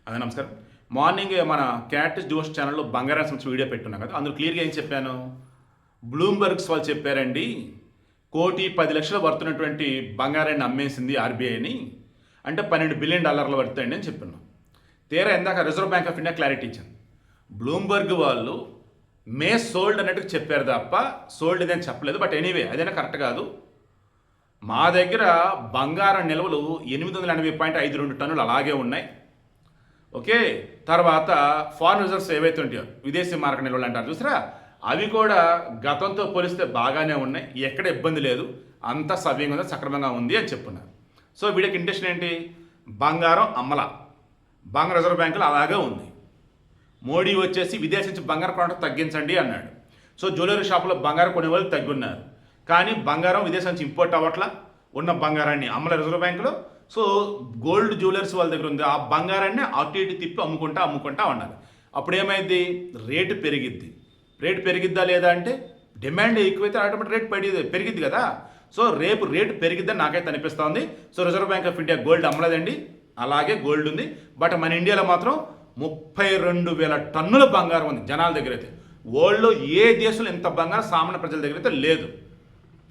అదే నమస్కారం. మార్నింగ్ మన క్యాట్ జోష్ ఛానల్‌లో బంగారం సంబంధించిన వీడియో పెట్టున్నాం కదా! అందులో క్లియర్‌గా ఏం చెప్పాను? బ్లూంబర్గ్స్ వాళ్ళు చెప్పారండి. $1,10,00,000 వర్తున్నటువంటి బంగారాన్ని అమ్మేసింది ఆర్‌బీఐని. అంటే $12 బిలియన్ వర్త్ అండి అని చెప్పాను. తీరా ఇందాక reserve bank of India clarity ఇచ్చింది. బ్లూంబర్గ్ వాళ్ళు సోల్డ్ అన్నట్టుగా చెప్పారు తప్ప సోల్డ్ ఇదని చెప్పలేదు. బట్ ఎనీవే అదైనా కరెక్ట్ కాదు. మా దగ్గర బంగారం నిల్వలు 880.52 టన్నులు అలాగే ఉన్నాయి. ఓకే, తర్వాత ఫారెన్ రిజర్వ్స్ ఏవైతే ఉంటాయో విదేశీ మార్క నిల్వలు అంటారు చూసారా, అవి కూడా గతంతో పోలిస్తే బాగానే ఉన్నాయి. ఎక్కడ ఇబ్బంది లేదు, అంతా సవ్యంగా ఉంది, సక్రమంగా ఉంది అని చెప్పున్నారు. సో వీడియోకి ఇంటెన్షన్ ఏంటి? బంగారం అమ్మల, బంగారం రిజర్వ్ బ్యాంకులో అలాగే ఉంది. మోడీ వచ్చేసి విదేశీ నుంచి బంగారం కొనడం తగ్గించండి అన్నాడు. సో జ్యువెలరీ షాపులో బంగారం కొనే వాళ్ళు తగ్గున్నారు. కానీ బంగారం విదేశం నుంచి ఇంపోర్ట్ అవ్వట్లా, ఉన్న బంగారాన్ని అమ్మల రిజర్వ్ బ్యాంకులో. సో గోల్డ్ జ్యువెలర్స్ వాళ్ళ దగ్గర ఉంది, ఆ బంగారాన్ని అటు ఇటు తిప్పి అమ్ముకుంటా ఉండాలి. అప్పుడు ఏమైంది? రేటు పెరిగిద్ది. రేటు పెరిగిద్దా లేదా అంటే డిమాండ్ ఎక్కువైతే ఆటోమేటిక్ రేట్ పెరిగిద్ది కదా. సో రేపు రేటు పెరిగిద్దని నాకైతే అనిపిస్తోంది. So reserve bank of India gold అమ్మలేదండి, అలాగే గోల్డ్ ఉంది. బట్ మన ఇండియాలో మాత్రం 32,000 టన్నుల బంగారం ఉంది జనాల దగ్గర అయితే. వరల్డ్లో ఏ దేశంలో ఇంత బంగారం సామాన్య ప్రజల దగ్గర అయితే లేదు.